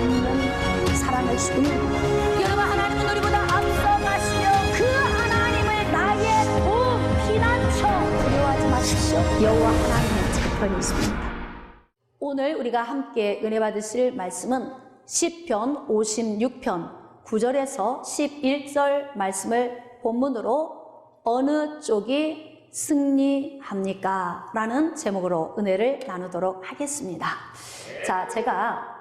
없는 사랑이시군요. 여러분, 하나님은 우리보다 앞서가시며 그 하나님을 나의 피난처 두려워하지 마십시오. 여호와 하나님은 제 편이 있습니다. 오늘 우리가 함께 은혜 받으실 말씀은 시편 56편 9절에서 11절 말씀을 본문으로 어느 쪽이 승리합니까? 라는 제목으로 은혜를 나누도록 하겠습니다. 자, 제가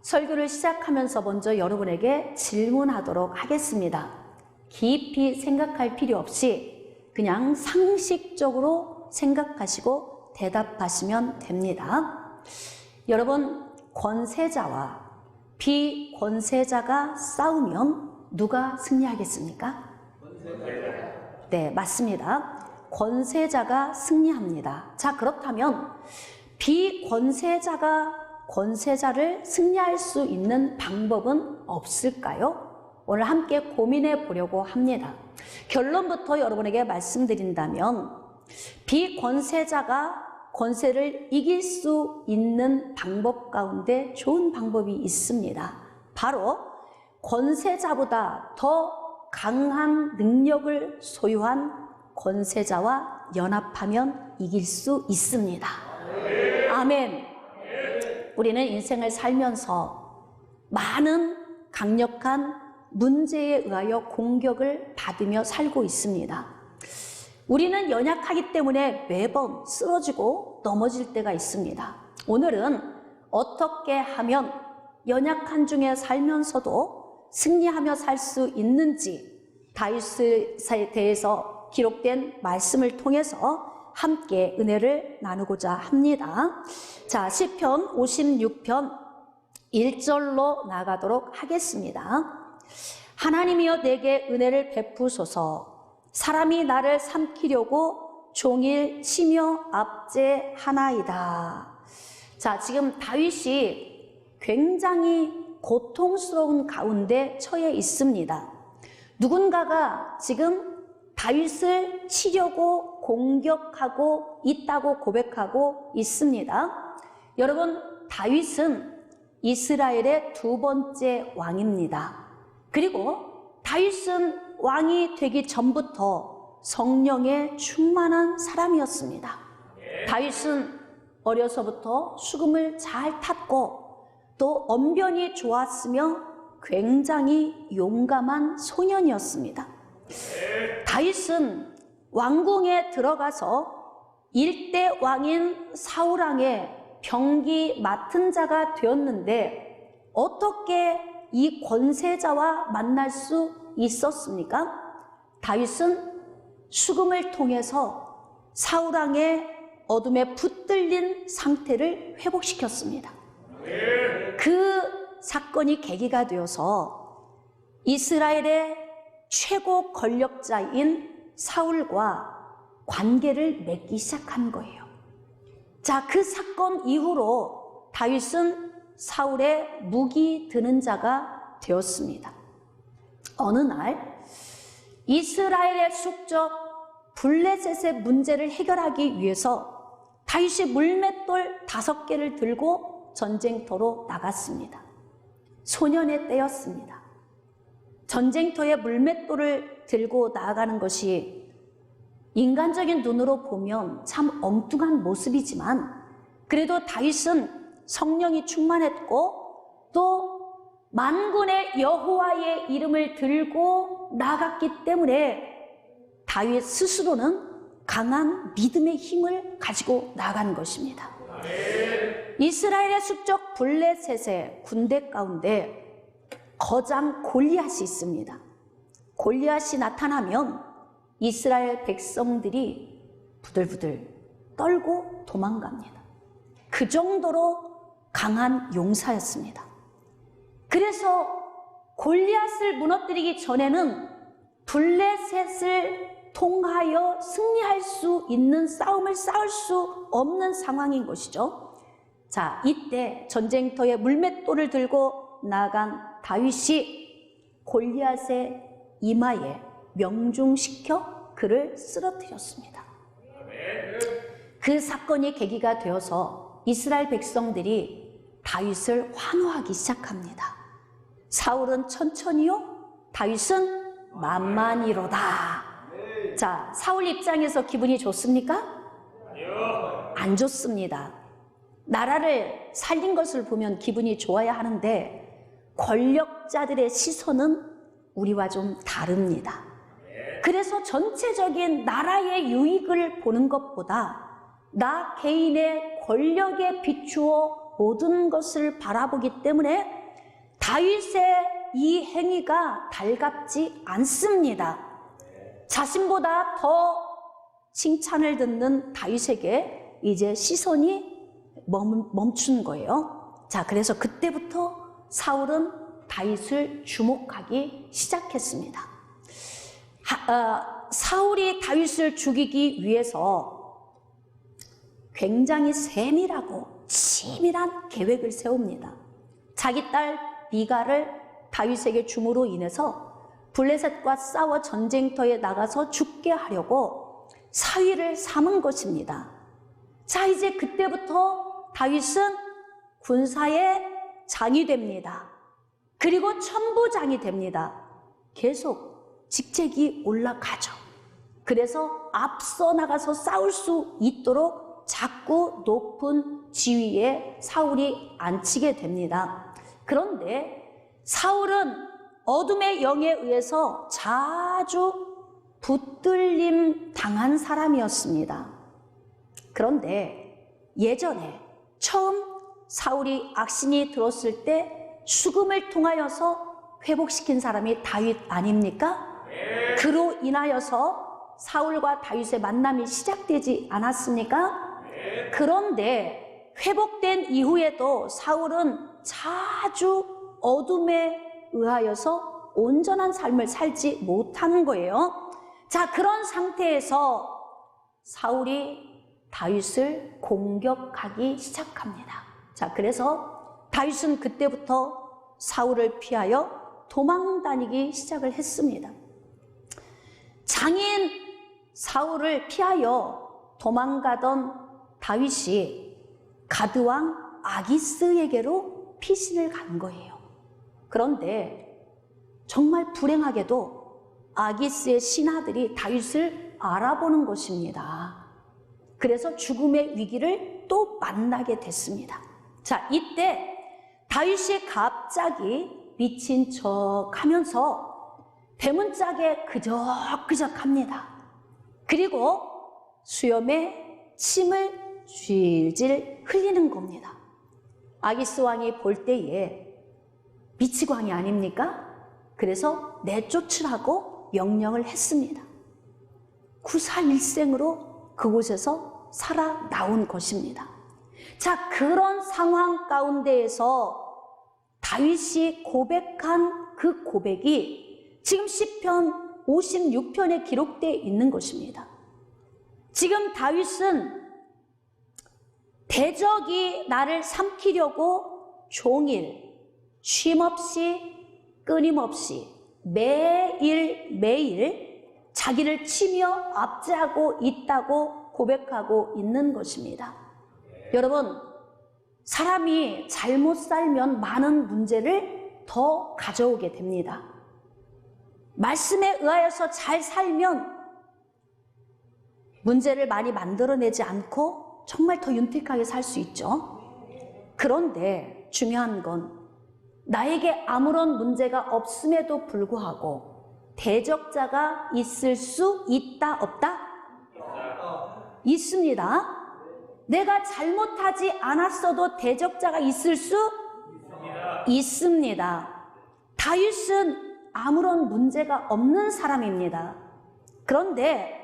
설교를 시작하면서 먼저 여러분에게 질문하도록 하겠습니다. 깊이 생각할 필요 없이 그냥 상식적으로 생각하시고 대답하시면 됩니다. 여러분, 권세자와 비권세자가 싸우면 누가 승리하겠습니까? 네, 맞습니다. 권세자가 승리합니다. 자, 그렇다면 비권세자가 권세자를 승리할 수 있는 방법은 없을까요? 오늘 함께 고민해 보려고 합니다. 결론부터 여러분에게 말씀드린다면 비권세자가 권세를 이길 수 있는 방법 가운데 좋은 방법이 있습니다. 바로 권세자보다 더 강한 능력을 소유한 권세자와 연합하면 이길 수 있습니다. 아멘. 우리는 인생을 살면서 많은 강력한 문제에 의하여 공격을 받으며 살고 있습니다. 우리는 연약하기 때문에 매번 쓰러지고 넘어질 때가 있습니다. 오늘은 어떻게 하면 연약한 중에 살면서도 승리하며 살 수 있는지 다윗에 대해서 기록된 말씀을 통해서 함께 은혜를 나누고자 합니다. 자, 시편 56편 1절로 나가도록 하겠습니다. 하나님이여 내게 은혜를 베푸소서. 사람이 나를 삼키려고 종일 치며 압제하나이다. 자, 지금 다윗이 굉장히 고통스러운 가운데 처해 있습니다. 누군가가 지금 다윗을 치려고 공격하고 있다고 고백하고 있습니다. 여러분, 다윗은 이스라엘의 두 번째 왕입니다. 그리고 다윗은 왕이 되기 전부터 성령에 충만한 사람이었습니다. 다윗은 어려서부터 수금을 잘 탔고 또 언변이 좋았으며 굉장히 용감한 소년이었습니다. 다윗은 왕궁에 들어가서 일대 왕인 사울왕의 병기 맡은 자가 되었는데 어떻게 이 권세자와 만날 수 있었습니까? 다윗은 수금을 통해서 사울왕의 어둠에 붙들린 상태를 회복시켰습니다. 그 사건이 계기가 되어서 이스라엘의 최고 권력자인 사울과 관계를 맺기 시작한 거예요. 자, 그 사건 이후로 다윗은 사울의 무기 드는 자가 되었습니다. 어느 날 이스라엘의 숙적 블레셋의 문제를 해결하기 위해서 다윗이 물맷돌 5개를 들고 전쟁터로 나갔습니다. 소년의 때였습니다. 전쟁터에 물맷돌을 들고 나아가는 것이 인간적인 눈으로 보면 참 엉뚱한 모습이지만 그래도 다윗은 성령이 충만했고 또 만군의 여호와의 이름을 들고 나갔기 때문에 다윗 스스로는 강한 믿음의 힘을 가지고 나간 것입니다. 이스라엘의 숙적 블레셋의 군대 가운데 거장 골리앗이 있습니다. 골리앗이 나타나면 이스라엘 백성들이 부들부들 떨고 도망갑니다. 그 정도로 강한 용사였습니다. 그래서 골리앗을 무너뜨리기 전에는 블레셋을 통하여 승리할 수 있는 싸움을 싸울 수 없는 상황인 것이죠. 자, 이때 전쟁터에 물맷돌을 들고 나간 다윗이 골리앗의 이마에 명중시켜 그를 쓰러뜨렸습니다. 그 사건이 계기가 되어서 이스라엘 백성들이 다윗을 환호하기 시작합니다. 사울은 천천히요, 다윗은 만만히로다. 자, 사울 입장에서 기분이 좋습니까? 안 좋습니다. 나라를 살린 것을 보면 기분이 좋아야 하는데 권력자들의 시선은 우리와 좀 다릅니다. 그래서 전체적인 나라의 유익을 보는 것보다 나 개인의 권력에 비추어 모든 것을 바라보기 때문에 다윗의 이 행위가 달갑지 않습니다. 자신보다 더 칭찬을 듣는 다윗에게 이제 시선이 멈춘 거예요. 자, 그래서 그때부터 사울은 다윗을 주목하기 시작했습니다. 사울이 다윗을 죽이기 위해서 굉장히 세밀하고 치밀한 계획을 세웁니다. 자기 딸 미갈을 다윗에게 줌으로 인해서 블레셋과 싸워 전쟁터에 나가서 죽게 하려고 사위를 삼은 것입니다. 자, 이제 그때부터 다윗은 군사의 장이 됩니다. 그리고 천부장이 됩니다. 계속 직책이 올라가죠. 그래서 앞서 나가서 싸울 수 있도록 자꾸 높은 지위에 사울이 앉히게 됩니다. 그런데 사울은 어둠의 영에 의해서 자주 붙들림 당한 사람이었습니다. 그런데 예전에 처음 사울이 악신이 들었을 때 수금을 통하여서 회복시킨 사람이 다윗 아닙니까? 그로 인하여서 사울과 다윗의 만남이 시작되지 않았습니까? 그런데 회복된 이후에도 사울은 자주 어둠에 의하여서 온전한 삶을 살지 못하는 거예요. 자, 그런 상태에서 사울이 다윗을 공격하기 시작합니다. 자, 그래서 다윗은 그때부터 사울을 피하여 도망 다니기 시작을 했습니다. 장인 사울을 피하여 도망가던 다윗이 가드왕 아기스에게로 피신을 간 거예요. 그런데 정말 불행하게도 아기스의 신하들이 다윗을 알아보는 것입니다. 그래서 죽음의 위기를 또 만나게 됐습니다. 자, 이때 다윗이 갑자기 미친 척 하면서 대문짝에 그적그적합니다. 그리고 수염에 침을 질질 흘리는 겁니다. 아기스 왕이 볼 때에 미치광이 아닙니까? 그래서 내쫓으라고 명령을 했습니다. 구사일생으로 그곳에서 살아나온 것입니다. 자, 그런 상황 가운데에서 다윗이 고백한 그 고백이 지금 시편 56편에 기록되어 있는 것입니다. 지금 다윗은 대적이 나를 삼키려고 종일 쉼없이 끊임없이 매일매일 자기를 치며 압제하고 있다고 고백하고 있는 것입니다. 여러분, 사람이 잘못 살면 많은 문제를 더 가져오게 됩니다. 말씀에 의하여서 잘 살면 문제를 많이 만들어내지 않고 정말 더 윤택하게 살 수 있죠. 그런데 중요한 건 나에게 아무런 문제가 없음에도 불구하고 대적자가 있을 수 있다, 없다? 있습니다. 내가 잘못하지 않았어도 대적자가 있을 수 있습니다. 다윗은 아무런 문제가 없는 사람입니다. 그런데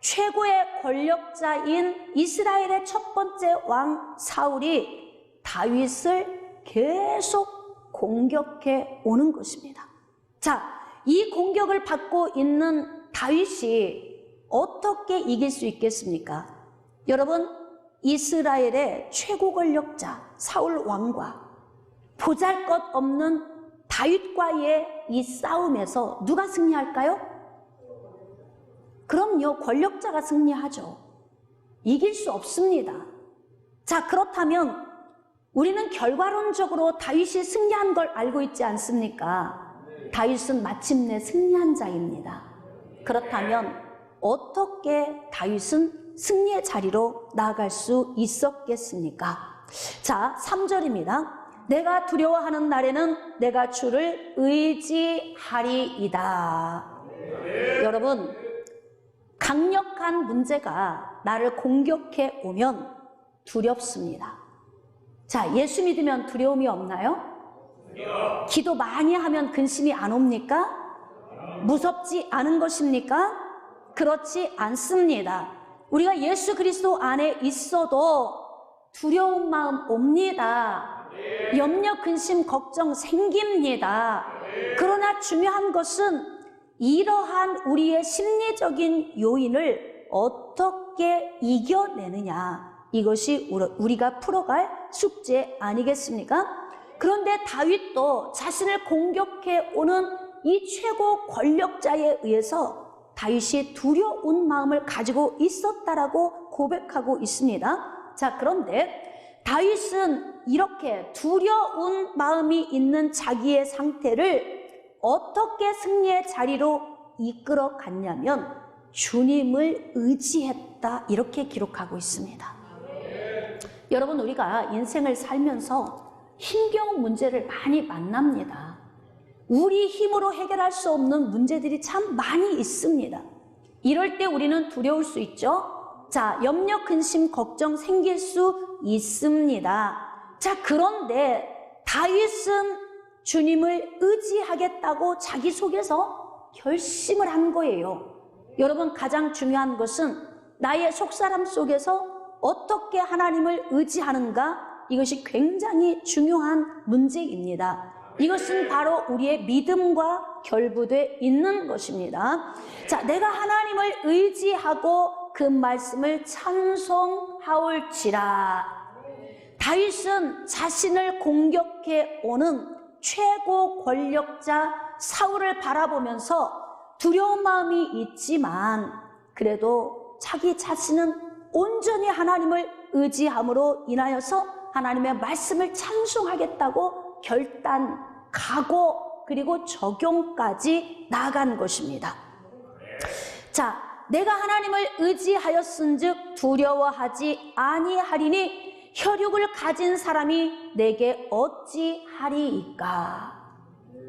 최고의 권력자인 이스라엘의 첫 번째 왕 사울이 다윗을 계속 공격해 오는 것입니다. 자, 이 공격을 받고 있는 다윗이 어떻게 이길 수 있겠습니까? 여러분, 이스라엘의 최고 권력자 사울 왕과 보잘것없는 다윗과의 이 싸움에서 누가 승리할까요? 그럼요, 권력자가 승리하죠. 이길 수 없습니다. 자, 그렇다면 우리는 결과론적으로 다윗이 승리한 걸 알고 있지 않습니까? 다윗은 마침내 승리한 자입니다. 그렇다면 어떻게 다윗은 승리의 자리로 나아갈 수 있었겠습니까? 자, 3절입니다. 내가 두려워하는 날에는 내가 주를 의지하리이다. 여러분, 강력한 문제가 나를 공격해 오면 두렵습니다. 자, 예수 믿으면 두려움이 없나요? 기도 많이 하면 근심이 안 옵니까? 무섭지 않은 것입니까? 그렇지 않습니다. 우리가 예수 그리스도 안에 있어도 두려운 마음 옵니다. 염려, 근심, 걱정 생깁니다. 그러나 중요한 것은 이러한 우리의 심리적인 요인을 어떻게 이겨내느냐, 이것이 우리가 풀어갈 숙제 아니겠습니까? 그런데 다윗도 자신을 공격해 오는 이 최고 권력자에 의해서 다윗이 두려운 마음을 가지고 있었다라고 고백하고 있습니다. 자, 그런데 다윗은 이렇게 두려운 마음이 있는 자기의 상태를 어떻게 승리의 자리로 이끌어 갔냐면 주님을 의지했다, 이렇게 기록하고 있습니다. 여러분, 우리가 인생을 살면서 힘겨운 문제를 많이 만납니다. 우리 힘으로 해결할 수 없는 문제들이 참 많이 있습니다. 이럴 때 우리는 두려울 수 있죠. 자, 염려, 근심, 걱정 생길 수 있습니다. 자, 그런데 다윗은 주님을 의지하겠다고 자기 속에서 결심을 한 거예요. 여러분, 가장 중요한 것은 나의 속사람 속에서 어떻게 하나님을 의지하는가, 이것이 굉장히 중요한 문제입니다. 이것은 바로 우리의 믿음과 결부되어 있는 것입니다. 자, 내가 하나님을 의지하고 그 말씀을 찬송하올지라. 다윗은 자신을 공격해 오는 최고 권력자 사울을 바라보면서 두려운 마음이 있지만 그래도 자기 자신은 온전히 하나님을 의지함으로 인하여서 하나님의 말씀을 찬송하겠다고 결단, 각오, 그리고 적용까지 나아간 것입니다. 자, 내가 하나님을 의지하였은즉 두려워하지 아니하리니 혈육을 가진 사람이 내게 어찌하리이까.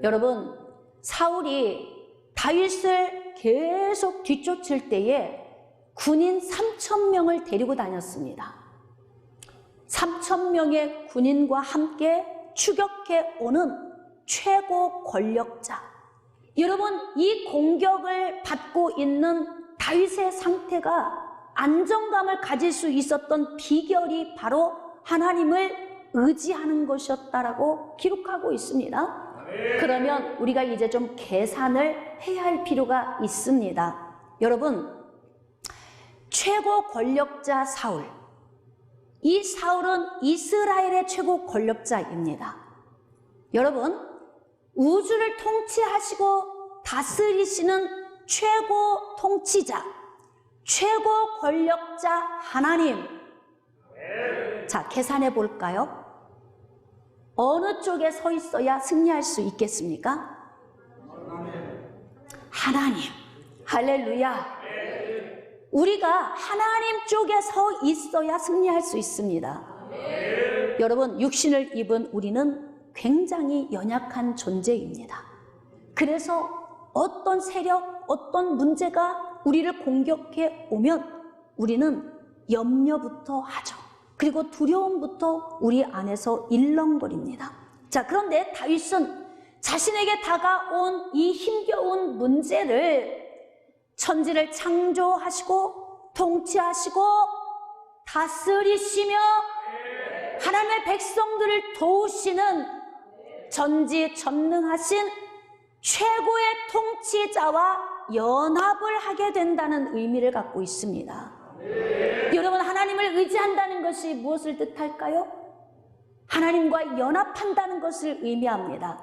여러분, 사울이 다윗을 계속 뒤쫓을 때에 군인 3,000명을 데리고 다녔습니다. 3,000명의 군인과 함께 추격해 오는 최고 권력자. 여러분, 이 공격을 받고 있는 다윗의 상태가 안정감을 가질 수 있었던 비결이 바로 하나님을 의지하는 것이었다라고 기록하고 있습니다. 그러면 우리가 이제 좀 계산을 해야 할 필요가 있습니다. 여러분, 최고 권력자 사울, 이 사울은 이스라엘의 최고 권력자입니다. 여러분, 우주를 통치하시고 다스리시는 최고 통치자, 최고 권력자 하나님. 자, 계산해 볼까요? 어느 쪽에 서 있어야 승리할 수 있겠습니까? 하나님. 할렐루야. 우리가 하나님 쪽에 서 있어야 승리할 수 있습니다. 여러분, 육신을 입은 우리는 굉장히 연약한 존재입니다. 그래서 어떤 세력, 어떤 문제가 우리를 공격해 오면 우리는 염려부터 하죠. 그리고 두려움부터 우리 안에서 일렁거립니다. 자, 그런데 다윗은 자신에게 다가온 이 힘겨운 문제를 천지를 창조하시고 통치하시고 다스리시며 하나님의 백성들을 도우시는 전지전능하신 최고의 통치자와 연합을 하게 된다는 의미를 갖고 있습니다. 여러분, 하나님을 의지한다는 것이 무엇을 뜻할까요? 하나님과 연합한다는 것을 의미합니다.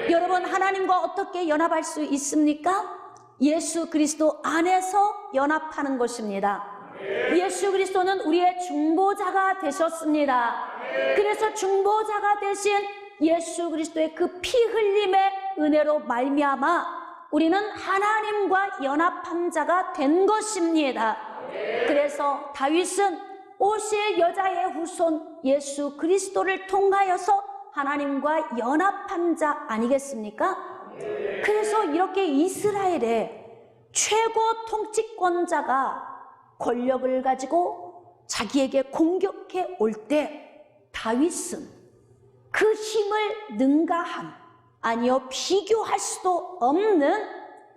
여러분, 하나님과 어떻게 연합할 수 있습니까? 예수 그리스도 안에서 연합하는 것입니다. 예수 그리스도는 우리의 중보자가 되셨습니다. 그래서 중보자가 되신 예수 그리스도의 그 피 흘림의 은혜로 말미암아 우리는 하나님과 연합한 자가 된 것입니다. 그래서 다윗은 오실 여자의 후손 예수 그리스도를 통하여서 하나님과 연합한 자 아니겠습니까? 그래서 이렇게 이스라엘의 최고 통치권자가 권력을 가지고 자기에게 공격해 올 때 다윗은 그 힘을 능가한, 아니요 비교할 수도 없는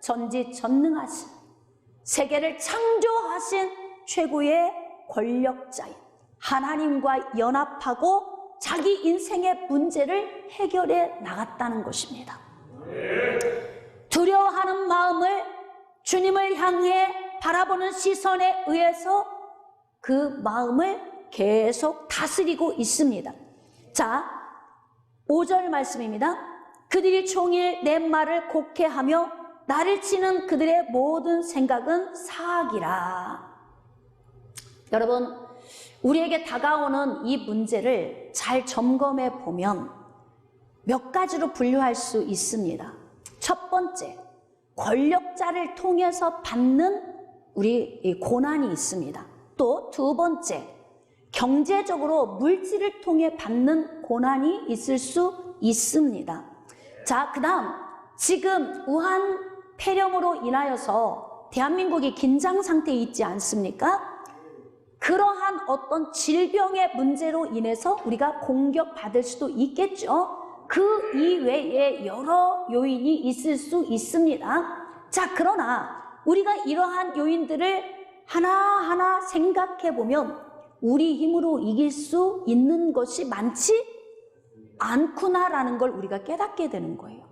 전지전능하신, 세계를 창조하신 최고의 권력자인 하나님과 연합하고 자기 인생의 문제를 해결해 나갔다는 것입니다. 두려워하는 마음을 주님을 향해 바라보는 시선에 의해서 그 마음을 계속 다스리고 있습니다. 자, 5절 말씀입니다. 그들이 종일 내 말을 곡해하며 나를 치는 그들의 모든 생각은 사악이라. 여러분, 우리에게 다가오는 이 문제를 잘 점검해 보면 몇 가지로 분류할 수 있습니다. 첫 번째, 권력자를 통해서 받는 우리 고난이 있습니다. 또 두 번째, 경제적으로 물질을 통해 받는 고난이 있을 수 있습니다. 자, 그 다음, 지금 우한 폐렴으로 인하여서 대한민국이 긴장 상태에 있지 않습니까? 그러한 어떤 질병의 문제로 인해서 우리가 공격받을 수도 있겠죠. 그 이외에 여러 요인이 있을 수 있습니다. 자, 그러나 우리가 이러한 요인들을 하나하나 생각해 보면 우리 힘으로 이길 수 있는 것이 많지 않구나라는 걸 우리가 깨닫게 되는 거예요.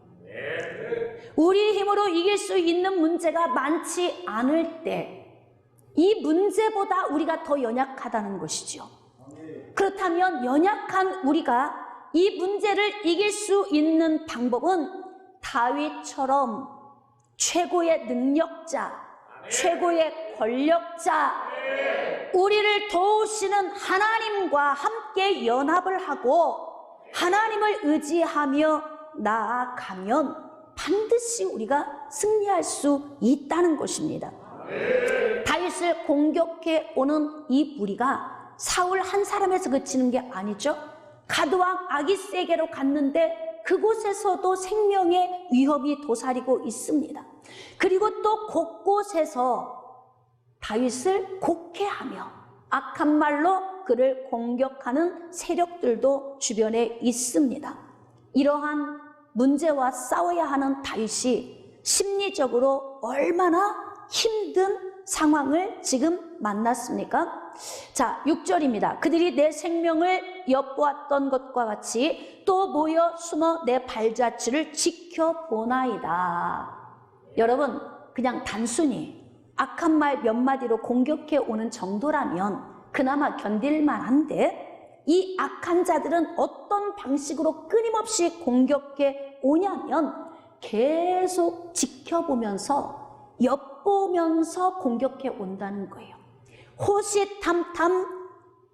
우리 힘으로 이길 수 있는 문제가 많지 않을 때 이 문제보다 우리가 더 연약하다는 것이죠. 그렇다면 연약한 우리가 이 문제를 이길 수 있는 방법은 다윗처럼 최고의 능력자, 최고의 권력자, 우리를 도우시는 하나님과 함께 연합을 하고 하나님을 의지하며 나아가면 반드시 우리가 승리할 수 있다는 것입니다. 다윗을 공격해 오는 이 무리가 사울 한 사람에서 그치는 게 아니죠. 가드왕 아기스에게로 갔는데 그곳에서도 생명의 위협이 도사리고 있습니다. 그리고 또 곳곳에서 다윗을 곡해하며 악한 말로 그를 공격하는 세력들도 주변에 있습니다. 이러한 문제와 싸워야 하는 다윗이 심리적으로 얼마나 힘든 상황을 지금 만났습니까? 자, 6절입니다. 그들이 내 생명을 엿보았던 것과 같이 또 모여 숨어 내 발자취를 지켜보나이다. 여러분, 그냥 단순히 악한 말 몇 마디로 공격해 오는 정도라면 그나마 견딜만 한데 이 악한 자들은 어떤 방식으로 끊임없이 공격해 오냐면 계속 지켜보면서 엿보면서 공격해 온다는 거예요. 호시탐탐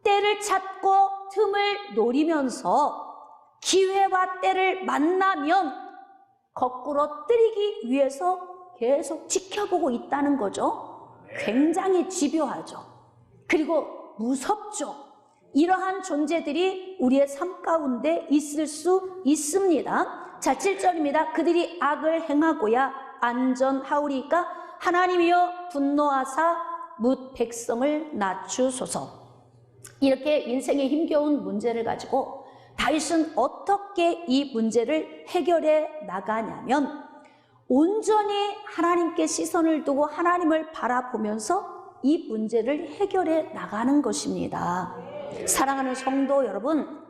때를 찾고 틈을 노리면서 기회와 때를 만나면 거꾸로 때리기 위해서 계속 지켜보고 있다는 거죠. 굉장히 집요하죠. 그리고 무섭죠. 이러한 존재들이 우리의 삶 가운데 있을 수 있습니다. 자, 7절입니다. 그들이 악을 행하고야 안전하오리까 하나님이여 분노하사 뭇 백성을 낮추소서. 이렇게 인생의 힘겨운 문제를 가지고 다윗은 어떻게 이 문제를 해결해 나가냐면 온전히 하나님께 시선을 두고 하나님을 바라보면서 이 문제를 해결해 나가는 것입니다. 사랑하는 성도 여러분,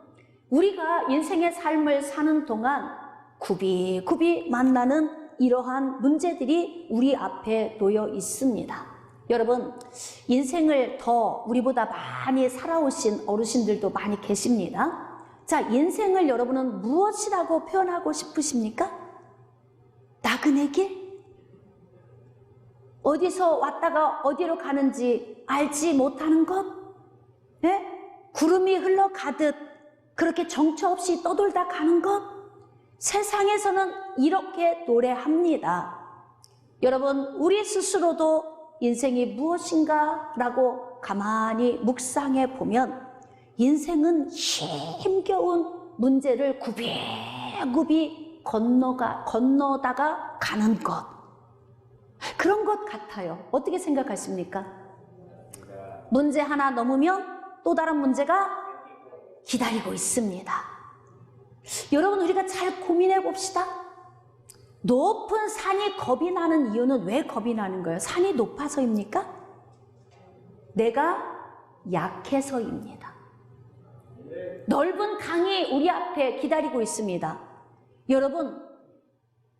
우리가 인생의 삶을 사는 동안 굽이굽이 만나는 이러한 문제들이 우리 앞에 놓여 있습니다. 여러분, 인생을 더 우리보다 많이 살아오신 어르신들도 많이 계십니다. 자, 인생을 여러분은 무엇이라고 표현하고 싶으십니까? 나그네 길? 어디서 왔다가 어디로 가는지 알지 못하는 것? 네? 구름이 흘러가듯 그렇게 정처 없이 떠돌다 가는 것, 세상에서는 이렇게 노래합니다. 여러분, 우리 스스로도 인생이 무엇인가 라고 가만히 묵상해 보면 인생은 힘겨운 문제를 굽이굽이 건너다가 가는 것, 그런 것 같아요. 어떻게 생각하십니까? 문제 하나 넘으면 또 다른 문제가 기다리고 있습니다. 여러분, 우리가 잘 고민해 봅시다. 높은 산이 겁이 나는 이유는 왜 겁이 나는 거예요? 산이 높아서입니까? 내가 약해서입니다. 넓은 강이 우리 앞에 기다리고 있습니다. 여러분,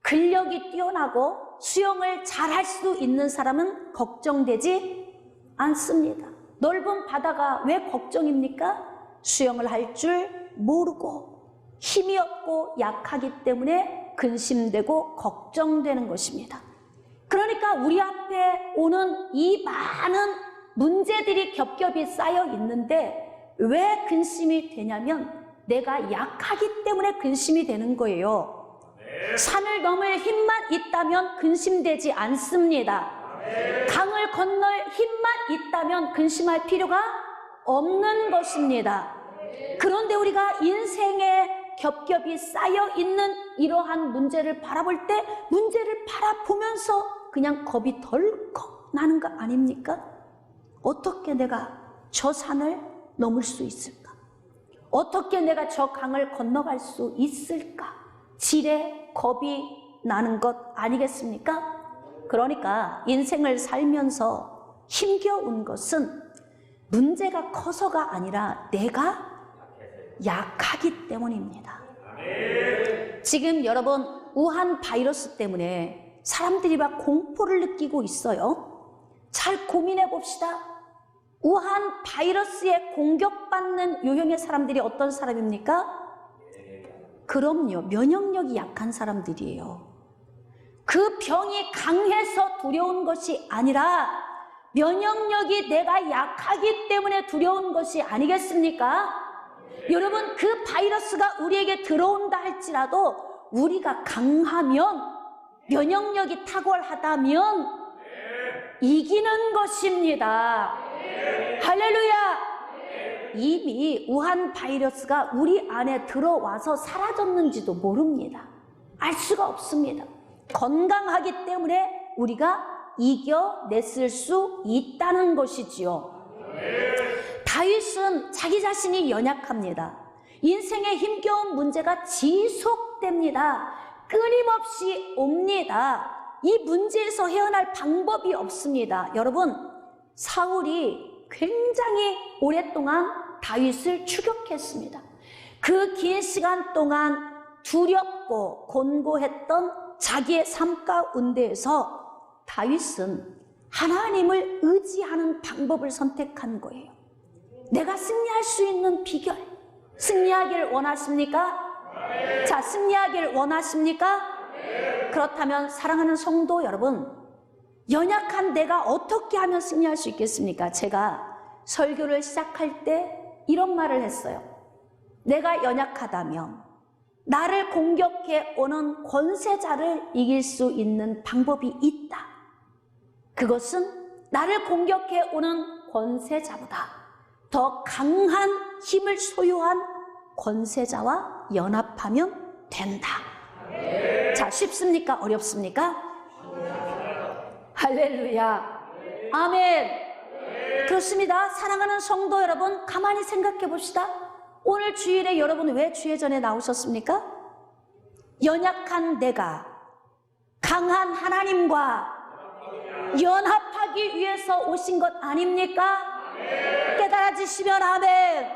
근력이 뛰어나고 수영을 잘할 수 있는 사람은 걱정되지 않습니다. 넓은 바다가 왜 걱정입니까? 수영을 할 줄 모르고 힘이 없고 약하기 때문에 근심되고 걱정되는 것입니다. 그러니까 우리 앞에 오는 이 많은 문제들이 겹겹이 쌓여 있는데 왜 근심이 되냐면 내가 약하기 때문에 근심이 되는 거예요. 산을 넘을 힘만 있다면 근심되지 않습니다. 강을 건널 힘만 있다면 근심할 필요가 없는 것입니다. 그런데 우리가 인생에 겹겹이 쌓여 있는 이러한 문제를 바라볼 때 문제를 바라보면서 그냥 겁이 덜컥 나는 거 아닙니까? 어떻게 내가 저 산을 넘을 수 있을까? 어떻게 내가 저 강을 건너갈 수 있을까? 지레 겁이 나는 것 아니겠습니까? 그러니까 인생을 살면서 힘겨운 것은 문제가 커서가 아니라 내가 약하기 때문입니다. 지금 여러분, 우한 바이러스 때문에 사람들이 막 공포를 느끼고 있어요. 잘 고민해 봅시다. 우한 바이러스에 공격받는 유형의 사람들이 어떤 사람입니까? 그럼요, 면역력이 약한 사람들이에요. 그 병이 강해서 두려운 것이 아니라 면역력이 내가 약하기 때문에 두려운 것이 아니겠습니까? 여러분, 그 바이러스가 우리에게 들어온다 할지라도 우리가 강하면, 면역력이 탁월하다면 이기는 것입니다. 할렐루야! 이미 우한 바이러스가 우리 안에 들어와서 사라졌는지도 모릅니다. 알 수가 없습니다. 건강하기 때문에 우리가 이겨냈을 수 있다는 것이지요. 다윗은 자기 자신이 연약합니다. 인생의 힘겨운 문제가 지속됩니다. 끊임없이 옵니다. 이 문제에서 헤어날 방법이 없습니다. 여러분, 사울이 굉장히 오랫동안 다윗을 추격했습니다. 그 긴 시간 동안 두렵고 곤고했던 자기의 삶 가운데에서 다윗은 하나님을 의지하는 방법을 선택한 거예요. 내가 승리할 수 있는 비결, 승리하기를 원하십니까? 자, 승리하기를 원하십니까? 그렇다면 사랑하는 성도 여러분, 연약한 내가 어떻게 하면 승리할 수 있겠습니까? 제가 설교를 시작할 때 이런 말을 했어요. 내가 연약하다면 나를 공격해 오는 권세자를 이길 수 있는 방법이 있다. 그것은 나를 공격해 오는 권세자보다 더 강한 힘을 소유한 권세자와 연합하면 된다. 자, 쉽습니까? 어렵습니까? 할렐루야. 아멘. 그렇습니다. 사랑하는 성도 여러분, 가만히 생각해 봅시다. 오늘 주일에 여러분 왜 주일전에 나오셨습니까? 연약한 내가 강한 하나님과 연합하기 위해서 오신 것 아닙니까? 깨달아지시면 아멘.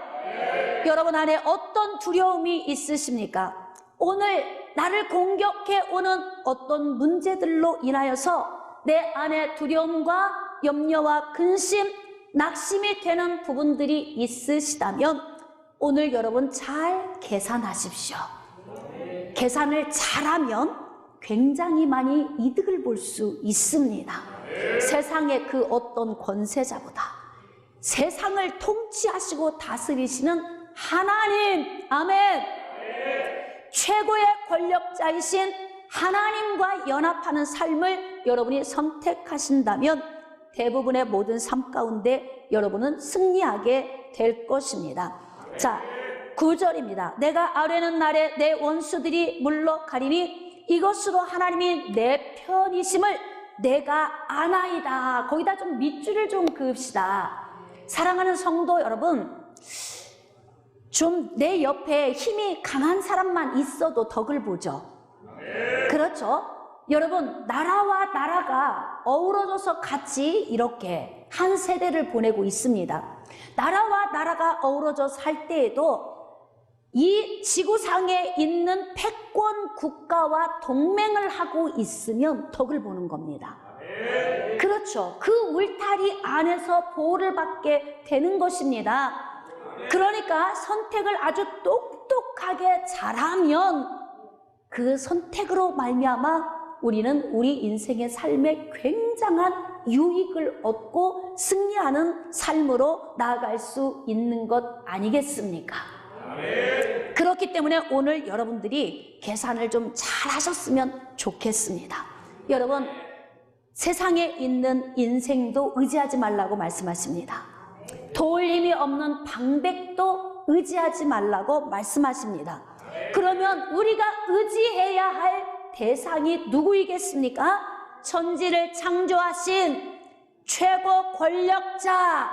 여러분 안에 어떤 두려움이 있으십니까? 오늘 나를 공격해 오는 어떤 문제들로 인하여서 내 안에 두려움과 염려와 근심, 낙심이 되는 부분들이 있으시다면 오늘 여러분 잘 계산하십시오. 계산을 잘하면 굉장히 많이 이득을 볼 수 있습니다. 세상의 그 어떤 권세자보다 세상을 통치하시고 다스리시는 하나님, 아멘. 최고의 권력자이신 하나님과 연합하는 삶을 여러분이 선택하신다면 대부분의 모든 삶 가운데 여러분은 승리하게 될 것입니다. 자, 9절입니다. 내가 아뢰는 날에 내 원수들이 물러가리니 이것으로 하나님이 내 편이심을 내가 아나이다. 거기다 좀 밑줄을 좀 그읍시다. 사랑하는 성도 여러분, 좀 내 옆에 힘이 강한 사람만 있어도 덕을 보죠. 그렇죠? 여러분, 나라와 나라가 어우러져서 같이 이렇게 한 세대를 보내고 있습니다. 나라와 나라가 어우러져 살 때에도 이 지구상에 있는 패권 국가와 동맹을 하고 있으면 덕을 보는 겁니다. 그렇죠. 그 울타리 안에서 보호를 받게 되는 것입니다. 그러니까 선택을 아주 똑똑하게 잘하면 그 선택으로 말미암아 우리는 우리 인생의 삶에 굉장한 유익을 얻고 승리하는 삶으로 나아갈 수 있는 것 아니겠습니까? 그렇기 때문에 오늘 여러분들이 계산을 좀 잘 하셨으면 좋겠습니다. 여러분, 세상에 있는 인생도 의지하지 말라고 말씀하십니다. 도울 힘이 없는 방백도 의지하지 말라고 말씀하십니다. 그러면 우리가 의지해야 할 대상이 누구이겠습니까? 천지를 창조하신 최고 권력자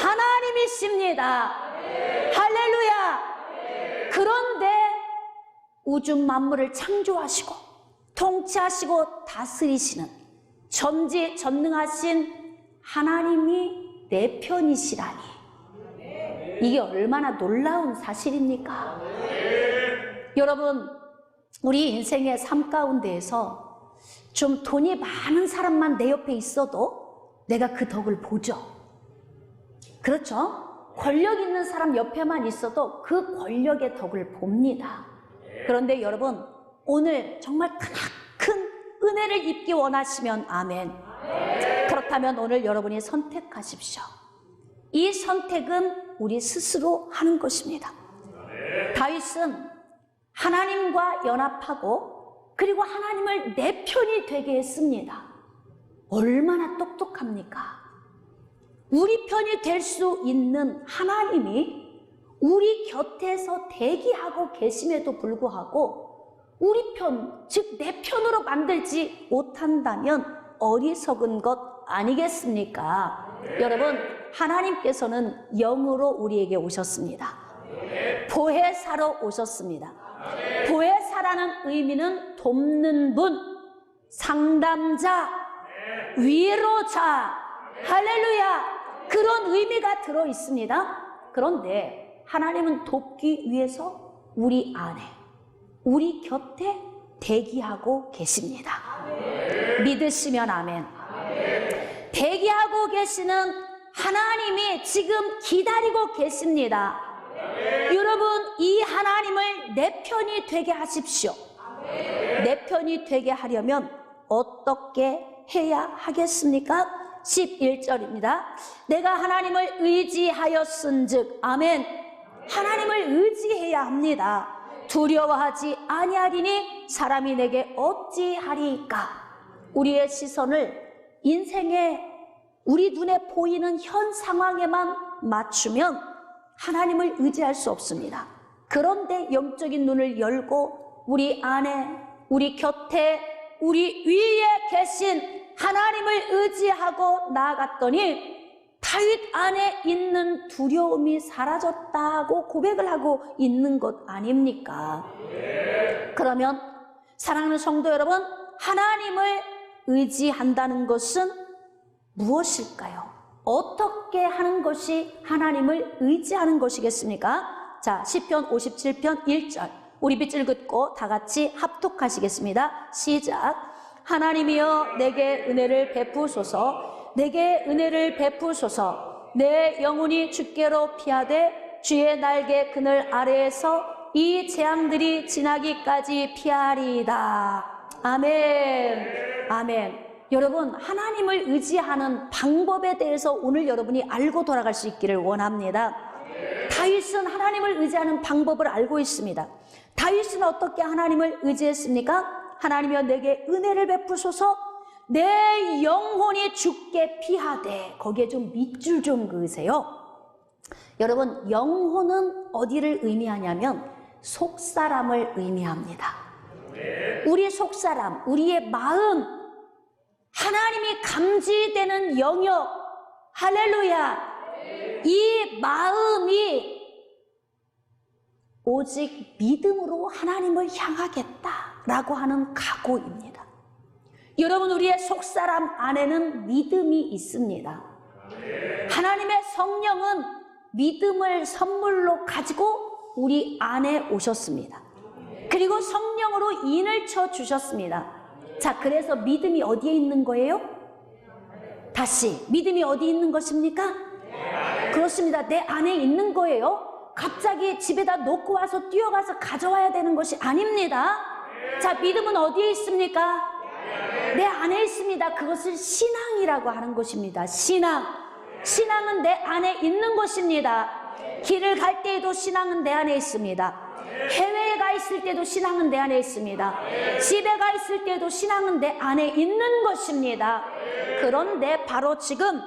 하나님이십니다. 할렐루야. 그런데 우주 만물을 창조하시고 통치하시고 다스리시는 전지전능하신 하나님이 내 편이시라니, 이게 얼마나 놀라운 사실입니까? 여러분, 우리 인생의 삶 가운데에서 좀 돈이 많은 사람만 내 옆에 있어도 내가 그 덕을 보죠. 그렇죠? 권력 있는 사람 옆에만 있어도 그 권력의 덕을 봅니다. 그런데 여러분, 오늘 정말 큰 은혜를 입기 원하시면 아멘. 그렇다면 오늘 여러분이 선택하십시오. 이 선택은 우리 스스로 하는 것입니다. 다윗은 하나님과 연합하고 그리고 하나님을 내 편이 되게 했습니다. 얼마나 똑똑합니까? 우리 편이 될 수 있는 하나님이 우리 곁에서 대기하고 계심에도 불구하고 우리 편, 즉 내 편으로 만들지 못한다면 어리석은 것 아니겠습니까? 여러분, 하나님께서는 영으로 우리에게 오셨습니다. 보혜사로 오셨습니다. 보혜사라는 의미는 돕는 분, 상담자, 위로자, 할렐루야, 그런 의미가 들어 있습니다. 그런데 하나님은 돕기 위해서 우리 안에, 우리 곁에 대기하고 계십니다. 믿으시면 아멘. 대기하고 계시는 하나님이 지금 기다리고 계십니다. 여러분, 이 하나님을 내 편이 되게 하십시오. 내 편이 되게 하려면 어떻게 해야 하겠습니까? 11절입니다. 내가 하나님을 의지하였은즉, 아멘. 하나님을 의지해야 합니다. 두려워하지 아니하리니 사람이 내게 어찌하리까? 우리의 시선을 인생의 우리 눈에 보이는 현 상황에만 맞추면 하나님을 의지할 수 없습니다. 그런데 영적인 눈을 열고 우리 안에, 우리 곁에, 우리 위에 계신 하나님을 의지하고 나아갔더니 다윗 안에 있는 두려움이 사라졌다고 고백을 하고 있는 것 아닙니까? 그러면 사랑하는 성도 여러분, 하나님을 의지한다는 것은 무엇일까요? 어떻게 하는 것이 하나님을 의지하는 것이겠습니까? 자, 시편 57편 1절, 우리 빗줄 긋고 다 같이 합독하시겠습니다. 시작. 하나님이여 내게 은혜를 베푸소서, 내게 은혜를 베푸소서. 내 영혼이 주께로 피하되 주의 날개 그늘 아래에서 이 재앙들이 지나기까지 피하리이다. 아멘. 아멘. 여러분, 하나님을 의지하는 방법에 대해서 오늘 여러분이 알고 돌아갈 수 있기를 원합니다. 다윗은 하나님을 의지하는 방법을 알고 있습니다. 다윗은 어떻게 하나님을 의지했습니까? 하나님이여 내게 은혜를 베푸소서 내 영혼이 죽게 피하되. 거기에 좀 밑줄 좀 그으세요. 여러분, 영혼은 어디를 의미하냐면 속사람을 의미합니다. 우리 속사람, 우리의 마음, 하나님이 감지되는 영역, 할렐루야. 이 마음이 오직 믿음으로 하나님을 향하겠다라고 하는 각오입니다. 여러분, 우리의 속사람 안에는 믿음이 있습니다. 하나님의 성령은 믿음을 선물로 가지고 우리 안에 오셨습니다. 그리고 성령으로 인을 쳐 주셨습니다. 자, 그래서 믿음이 어디에 있는 거예요? 다시, 믿음이 어디 있는 것입니까? 그렇습니다. 내 안에 있는 거예요. 갑자기 집에다 놓고 와서 뛰어가서 가져와야 되는 것이 아닙니다. 자, 믿음은 어디에 있습니까? 내 안에 있습니다. 그것을 신앙이라고 하는 것입니다. 신앙은 내 안에 있는 것입니다. 길을 갈 때에도 신앙은 내 안에 있습니다. 해외에 가 있을 때도 신앙은 내 안에 있습니다. 집에 가 있을 때도 신앙은 내 안에 있는 것입니다. 그런데 바로 지금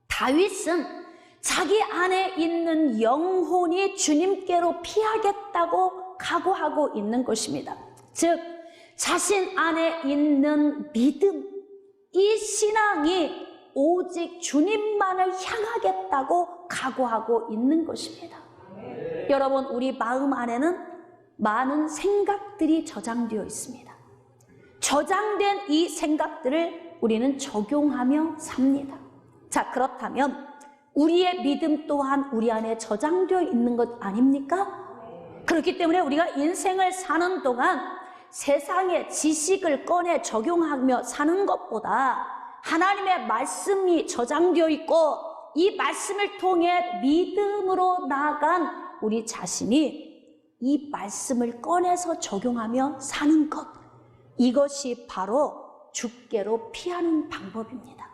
다윗은 자기 안에 있는 영혼이 주님께로 피하겠다고 각오하고 있는 것입니다. 즉 자신 안에 있는 믿음, 이 신앙이 오직 주님만을 향하겠다고 각오하고 있는 것입니다. 여러분, 우리 마음 안에는 많은 생각들이 저장되어 있습니다. 저장된 이 생각들을 우리는 적용하며 삽니다. 자, 그렇다면 우리의 믿음 또한 우리 안에 저장되어 있는 것 아닙니까? 그렇기 때문에 우리가 인생을 사는 동안 세상의 지식을 꺼내 적용하며 사는 것보다 하나님의 말씀이 저장되어 있고 이 말씀을 통해 믿음으로 나아간 우리 자신이 이 말씀을 꺼내서 적용하며 사는 것, 이것이 바로 죽게로 피하는 방법입니다.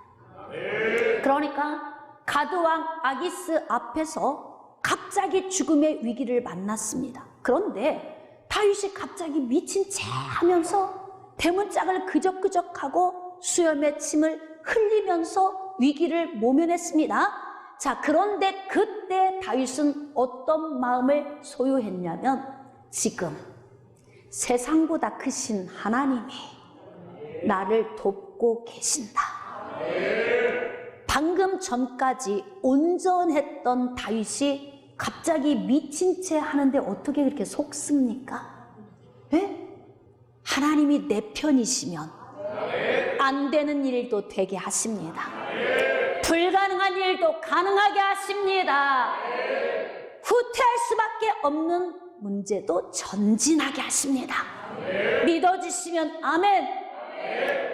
그러니까 가드왕 아기스 앞에서 갑자기 죽음의 위기를 만났습니다. 그런데 다윗이 갑자기 미친 채 하면서 대문짝을 그적그적하고 수염의 침을 흘리면서 위기를 모면했습니다. 자, 그런데 그때 다윗은 어떤 마음을 소유했냐면 지금 세상보다 크신 하나님이 나를 돕고 계신다. 방금 전까지 온전했던 다윗이 갑자기 미친 채 하는데 어떻게 그렇게 속습니까? 예? 하나님이 내 편이시면 안 되는 일도 되게 하십니다. 불가능한 일도 가능하게 하십니다. 후퇴할 수밖에 없는 문제도 전진하게 하십니다. 믿어주시면 아멘.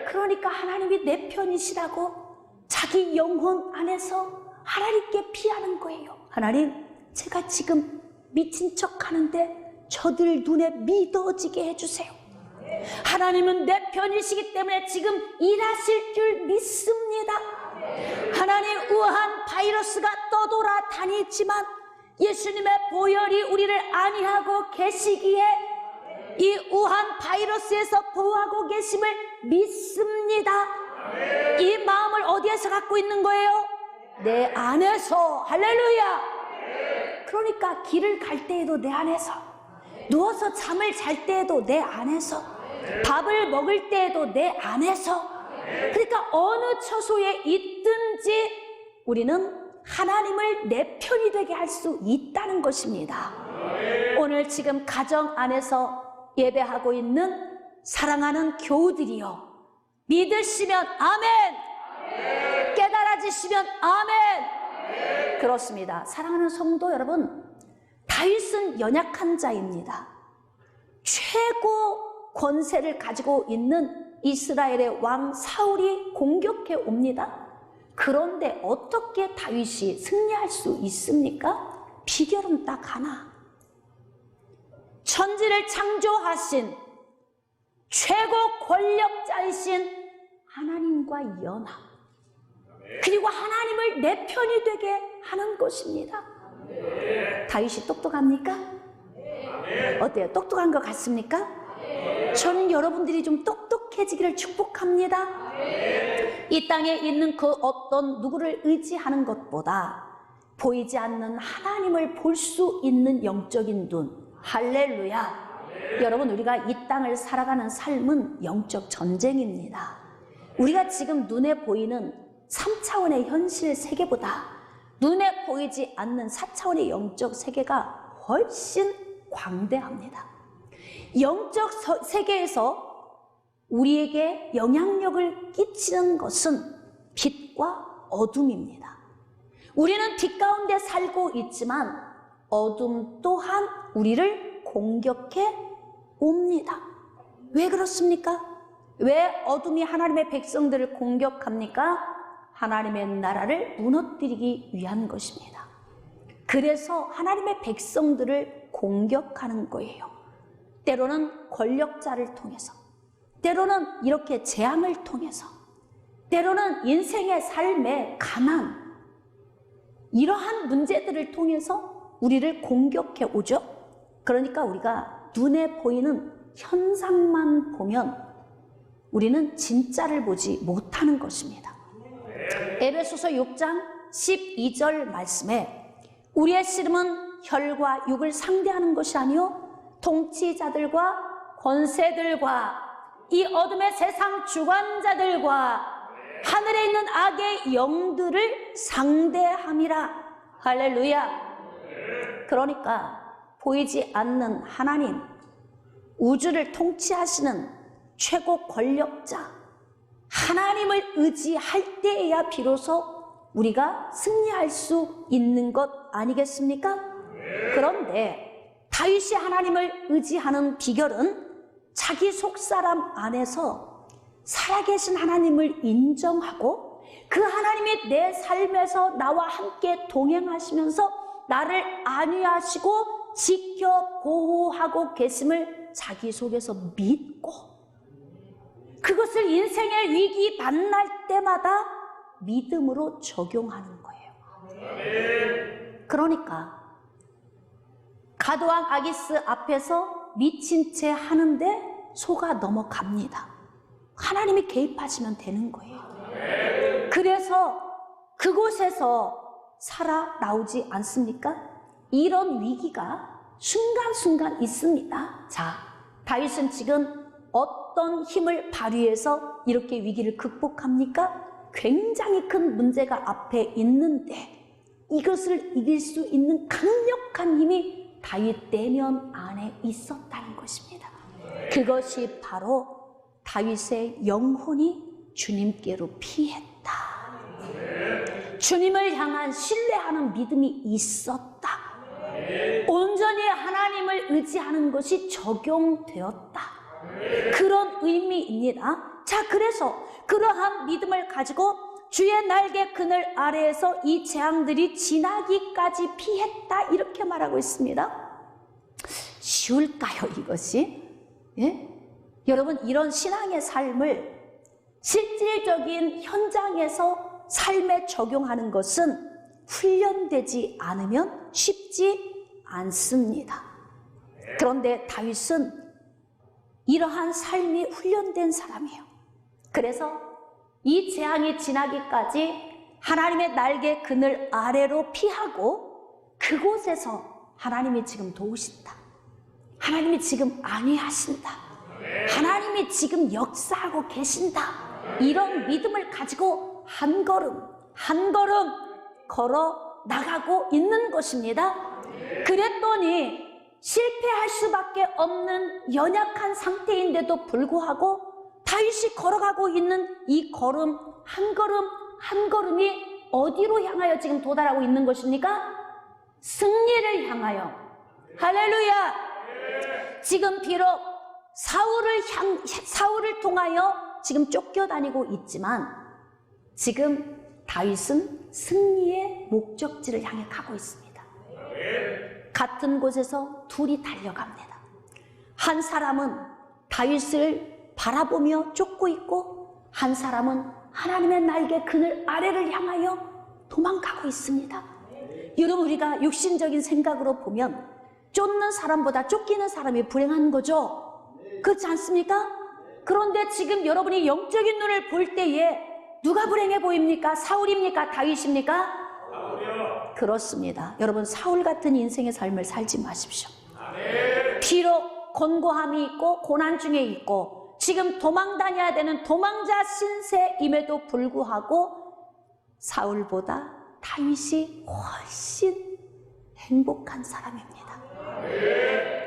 그러니까 하나님이 내 편이시라고 자기 영혼 안에서 하나님께 피하는 거예요. 하나님, 제가 지금 미친 척 하는데 저들 눈에 믿어지게 해주세요. 하나님은 내 편이시기 때문에 지금 일하실 줄 믿습니다. 하나님, 우한 바이러스가 떠돌아다니지만 예수님의 보혈이 우리를 안위하고 계시기에 이 우한 바이러스에서 보호하고 계심을 믿습니다. 이 마음을 어디에서 갖고 있는 거예요? 내 안에서. 할렐루야. 그러니까 길을 갈 때에도 내 안에서, 누워서 잠을 잘 때에도 내 안에서, 밥을 먹을 때에도 내 안에서, 그러니까 어느 처소에 있든지 우리는 하나님을 내 편이 되게 할 수 있다는 것입니다. 오늘 지금 가정 안에서 예배하고 있는 사랑하는 교우들이요, 믿으시면 아멘, 깨달아지시면 아멘. 그렇습니다. 사랑하는 성도 여러분, 다윗은 연약한 자입니다. 최고 권세를 가지고 있는 이스라엘의 왕 사울이 공격해 옵니다. 그런데 어떻게 다윗이 승리할 수 있습니까? 비결은 딱 하나. 천지를 창조하신 최고 권력자이신 하나님과 연합, 그리고 하나님을 내 편이 되게 하는 것입니다. 다윗이 똑똑합니까? 어때요? 똑똑한 것 같습니까? 저는 여러분들이 좀 똑똑해지기를 축복합니다. 이 땅에 있는 그 어떤 누구를 의지하는 것보다 보이지 않는 하나님을 볼 수 있는 영적인 눈, 할렐루야. 여러분, 우리가 이 땅을 살아가는 삶은 영적 전쟁입니다. 우리가 지금 눈에 보이는 3차원의 현실 세계보다 눈에 보이지 않는 4차원의 영적 세계가 훨씬 광대합니다. 영적 세계에서 우리에게 영향력을 끼치는 것은 빛과 어둠입니다. 우리는 빛 가운데 살고 있지만 어둠 또한 우리를 공격해 옵니다. 왜 그렇습니까? 왜 어둠이 하나님의 백성들을 공격합니까? 하나님의 나라를 무너뜨리기 위한 것입니다. 그래서 하나님의 백성들을 공격하는 거예요. 때로는 권력자를 통해서, 때로는 이렇게 재앙을 통해서, 때로는 인생의 삶의 가난, 이러한 문제들을 통해서 우리를 공격해 오죠. 그러니까 우리가 눈에 보이는 현상만 보면 우리는 진짜를 보지 못하는 것입니다. 에베소서 6장 12절 말씀에 우리의 씨름은 혈과 육을 상대하는 것이 아니요 통치자들과 권세들과 이 어둠의 세상 주관자들과 하늘에 있는 악의 영들을 상대함이라. 할렐루야. 그러니까 보이지 않는 하나님, 우주를 통치하시는 최고 권력자 하나님을 의지할 때에야 비로소 우리가 승리할 수 있는 것 아니겠습니까? 그런데 다윗이 하나님을 의지하는 비결은 자기 속사람 안에서 살아계신 하나님을 인정하고 그 하나님이 내 삶에서 나와 함께 동행하시면서 나를 안위하시고 지켜 보호하고 계심을 자기 속에서 믿고 그것을 인생의 위기 만날 때마다 믿음으로 적용하는 거예요. 그러니까 가드왕 아기스 앞에서 미친 채 하는데 속아 넘어갑니다. 하나님이 개입하시면 되는 거예요. 그래서 그곳에서 살아나오지 않습니까? 이런 위기가 순간순간 있습니다. 자, 다윗은 지금 어떤 힘을 발휘해서 이렇게 위기를 극복합니까? 굉장히 큰 문제가 앞에 있는데 이것을 이길 수 있는 강력한 힘이 다윗 내면 안에 있었다는 것입니다. 그것이 바로 다윗의 영혼이 주님께로 피했다. 주님을 향한 신뢰하는 믿음이 있었다. 온전히 하나님을 의지하는 것이 적용되었다. 그런 의미입니다. 자, 그래서 그러한 믿음을 가지고 주의 날개 그늘 아래에서 이 재앙들이 지나기까지 피했다. 이렇게 말하고 있습니다. 쉬울까요, 이것이? 예? 여러분, 이런 신앙의 삶을 실질적인 현장에서 삶에 적용하는 것은 훈련되지 않으면 쉽지 않습니다. 그런데 다윗은 이러한 삶이 훈련된 사람이에요. 그래서 이 재앙이 지나기까지 하나님의 날개 그늘 아래로 피하고 그곳에서 하나님이 지금 도우신다. 하나님이 지금 안위하신다. 하나님이 지금 역사하고 계신다. 이런 믿음을 가지고 한 걸음 한 걸음 걸어 나가고 있는 것입니다. 그랬더니 실패할 수밖에 없는 연약한 상태인데도 불구하고 다윗이 걸어가고 있는 이 걸음 한 걸음이 어디로 향하여 지금 도달하고 있는 것입니까? 승리를 향하여. 할렐루야. 지금 비록 사울을 통하여 지금 쫓겨다니고 있지만 지금 다윗은 승리의 목적지를 향해 가고 있습니다. 같은 곳에서 둘이 달려갑니다. 한 사람은 다윗을 바라보며 쫓고 있고 한 사람은 하나님의 날개 그늘 아래를 향하여 도망가고 있습니다. 여러분, 우리가 육신적인 생각으로 보면 쫓는 사람보다 쫓기는 사람이 불행한 거죠. 그렇지 않습니까? 그런데 지금 여러분이 영적인 눈을 볼 때에 누가 불행해 보입니까? 사울입니까? 다윗입니까? 사울이요. 그렇습니다. 여러분, 사울 같은 인생의 삶을 살지 마십시오. 비록 곤고함이 있고 고난 중에 있고 지금 도망 다녀야 되는 도망자 신세임에도 불구하고 사울보다 다윗이 훨씬 행복한 사람입니다.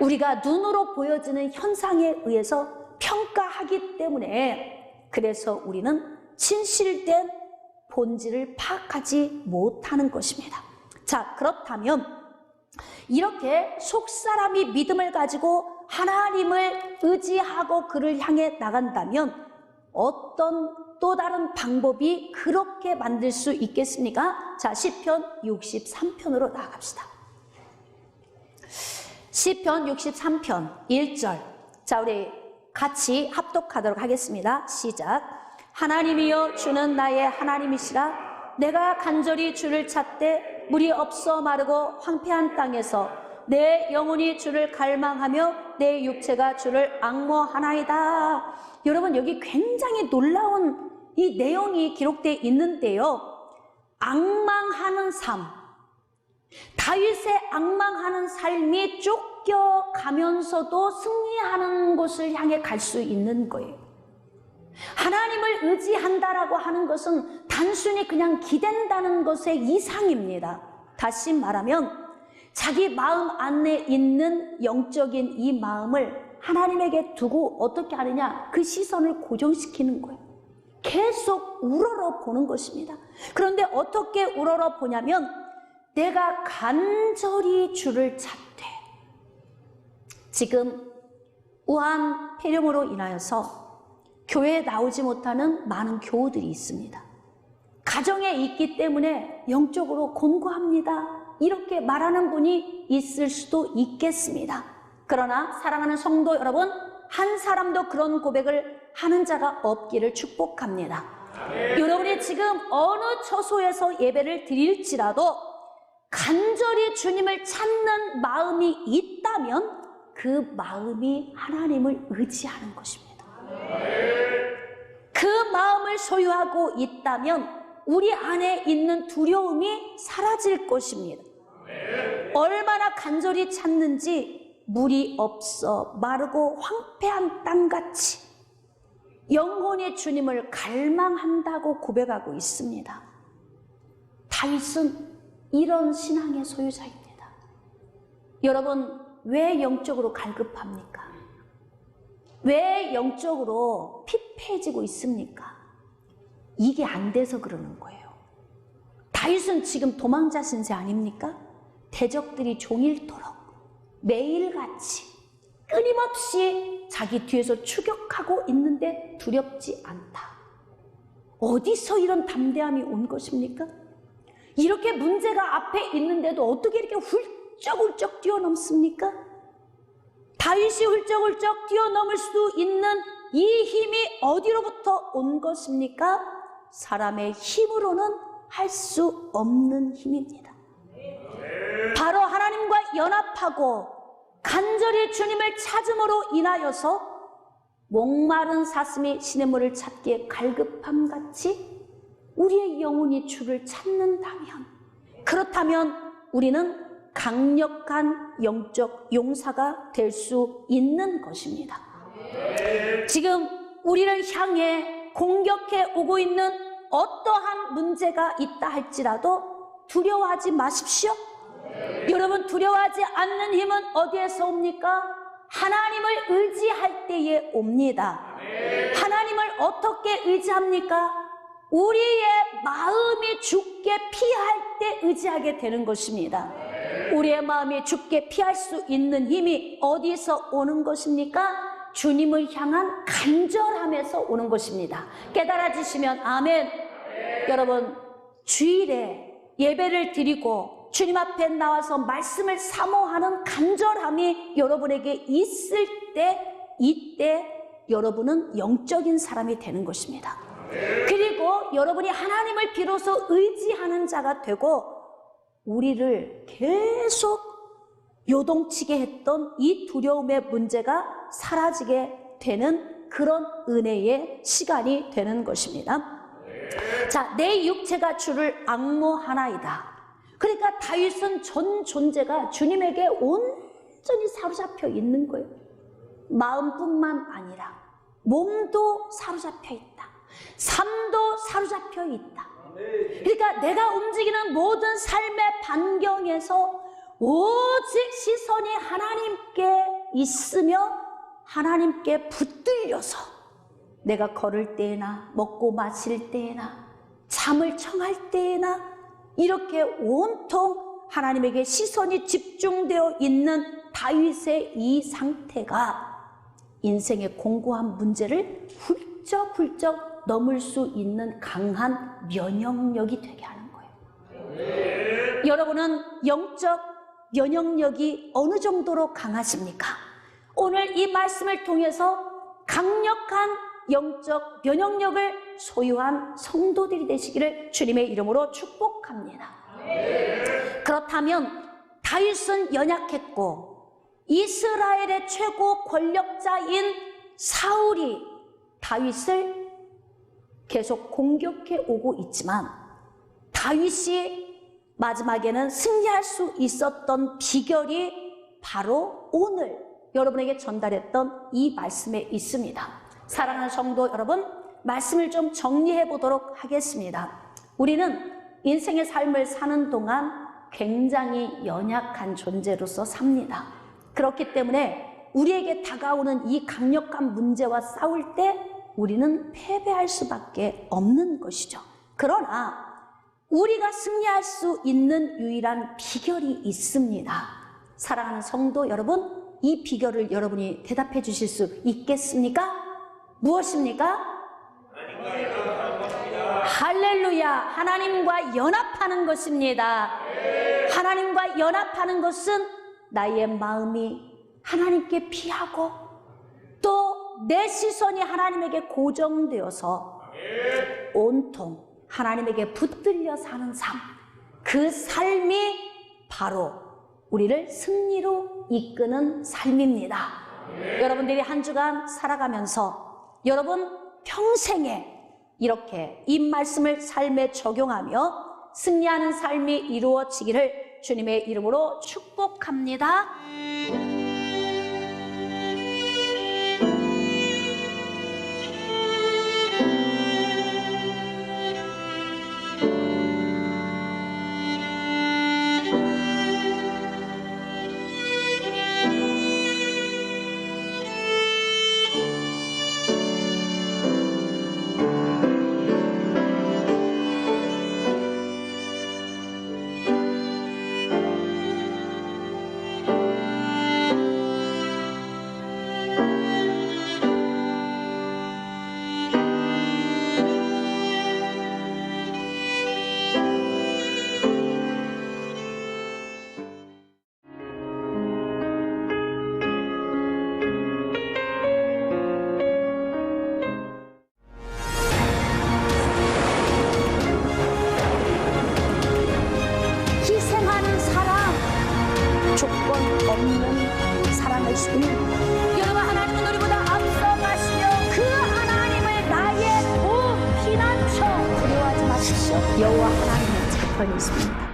우리가 눈으로 보여지는 현상에 의해서 평가하기 때문에 그래서 우리는 진실된 본질을 파악하지 못하는 것입니다. 자, 그렇다면 이렇게 속사람이 믿음을 가지고 하나님을 의지하고 그를 향해 나간다면 어떤 또 다른 방법이 그렇게 만들 수 있겠습니까? 자, 시편 63편으로 나아갑시다. 시편 63편 1절. 자, 우리 같이 합독하도록 하겠습니다. 시작. 하나님이여 주는 나의 하나님이시라. 내가 간절히 주를 찾되 물이 없어 마르고 황폐한 땅에서 내 영혼이 주를 갈망하며 내 육체가 주를 앙모하나이다. 여러분, 여기 굉장히 놀라운 이 내용이 기록되어 있는데요. 앙망하는 삶, 다윗의 앙망하는 삶이 쫓겨가면서도 승리하는 곳을 향해 갈 수 있는 거예요. 하나님을 의지한다라고 하는 것은 단순히 그냥 기댄다는 것의 이상입니다. 다시 말하면 자기 마음 안에 있는 영적인 이 마음을 하나님에게 두고 어떻게 하느냐? 그 시선을 고정시키는 거예요. 계속 우러러 보는 것입니다. 그런데 어떻게 우러러 보냐면 내가 간절히 주를 찾되, 지금 우한 폐렴으로 인하여서 교회에 나오지 못하는 많은 교우들이 있습니다. 가정에 있기 때문에 영적으로 곤고합니다. 이렇게 말하는 분이 있을 수도 있겠습니다. 그러나 사랑하는 성도 여러분, 한 사람도 그런 고백을 하는 자가 없기를 축복합니다. 여러분이 지금 어느 처소에서 예배를 드릴지라도 간절히 주님을 찾는 마음이 있다면 그 마음이 하나님을 의지하는 것입니다. 그 마음을 소유하고 있다면 우리 안에 있는 두려움이 사라질 것입니다. 얼마나 간절히 찾는지 물이 없어 마르고 황폐한 땅같이 영혼의 주님을 갈망한다고 고백하고 있습니다. 다윗은 이런 신앙의 소유자입니다. 여러분, 왜 영적으로 갈급합니까? 왜 영적으로 피폐해지고 있습니까? 이게 안 돼서 그러는 거예요. 다윗은 지금 도망자 신세 아닙니까? 대적들이 종일토록 매일같이 끊임없이 자기 뒤에서 추격하고 있는데 두렵지 않다. 어디서 이런 담대함이 온 것입니까? 이렇게 문제가 앞에 있는데도 어떻게 이렇게 훌쩍훌쩍 뛰어넘습니까? 다윗이 훌쩍훌쩍 뛰어넘을 수 있는 이 힘이 어디로부터 온 것입니까? 사람의 힘으로는 할 수 없는 힘입니다. 바로 하나님과 연합하고 간절히 주님을 찾음으로 인하여서 목마른 사슴이 시냇물을 찾기에 갈급함같이 우리의 영혼이 주를 찾는다면, 그렇다면 우리는 강력한 영적 용사가 될 수 있는 것입니다. 지금 우리를 향해 공격해 오고 있는 어떠한 문제가 있다 할지라도 두려워하지 마십시오. 여러분, 두려워하지 않는 힘은 어디에서 옵니까? 하나님을 의지할 때에 옵니다. 하나님을 어떻게 의지합니까? 우리의 마음이 죽게 피할 때 의지하게 되는 것입니다. 우리의 마음이 죽게 피할 수 있는 힘이 어디서 오는 것입니까? 주님을 향한 간절함에서 오는 것입니다. 깨달아지시면 아멘. 여러분, 주일에 예배를 드리고 주님 앞에 나와서 말씀을 사모하는 간절함이 여러분에게 있을 때, 이때 여러분은 영적인 사람이 되는 것입니다. 그리고 여러분이 하나님을 비로소 의지하는 자가 되고 우리를 계속 요동치게 했던 이 두려움의 문제가 사라지게 되는 그런 은혜의 시간이 되는 것입니다. 자, 내 육체가 주를 앙모하나이다. 그러니까 다윗은 전 존재가 주님에게 온전히 사로잡혀 있는 거예요. 마음뿐만 아니라 몸도 사로잡혀 있다. 삶도 사로잡혀 있다. 그러니까 내가 움직이는 모든 삶의 반경에서 오직 시선이 하나님께 있으며 하나님께 붙들려서 내가 걸을 때나 먹고 마실 때나 잠을 청할 때나 이렇게 온통 하나님에게 시선이 집중되어 있는 다윗의 이 상태가 인생의 공고한 문제를 훌쩍훌쩍 넘을 수 있는 강한 면역력이 되게 하는 거예요. 여러분은 영적 면역력이 어느 정도로 강하십니까? 오늘 이 말씀을 통해서 강력한 영적 면역력을 소유한 성도들이 되시기를 주님의 이름으로 축복합니다. 그렇다면 다윗은 연약했고 이스라엘의 최고 권력자인 사울이 다윗을 계속 공격해 오고 있지만 다윗이 마지막에는 승리할 수 있었던 비결이 바로 오늘 여러분에게 전달했던 이 말씀에 있습니다. 사랑하는 성도 여러분, 말씀을 좀 정리해 보도록 하겠습니다. 우리는 인생의 삶을 사는 동안 굉장히 연약한 존재로서 삽니다. 그렇기 때문에 우리에게 다가오는 이 강력한 문제와 싸울 때 우리는 패배할 수밖에 없는 것이죠. 그러나 우리가 승리할 수 있는 유일한 비결이 있습니다. 사랑하는 성도 여러분, 이 비결을 여러분이 대답해 주실 수 있겠습니까? 무엇입니까? 할렐루야! 하나님과 연합하는 것입니다. 하나님과 연합하는 것은 나의 마음이 하나님께 피하고 또 내 시선이 하나님에게 고정되어서 온통 하나님에게 붙들려 사는 삶, 그 삶이 바로 우리를 승리로 이끄는 삶입니다. 여러분들이 한 주간 살아가면서 여러분 평생에 이렇게 이 말씀을 삶에 적용하며 승리하는 삶이 이루어지기를 주님의 이름으로 축복합니다. 없는 사랑을 소유합니다. 여러분, 하나님은 우리보다 앞서가시며 그 하나님을 나의 구 피난처 두려워하지 마십시오. 여호와 하나님의 작별이 있습니다.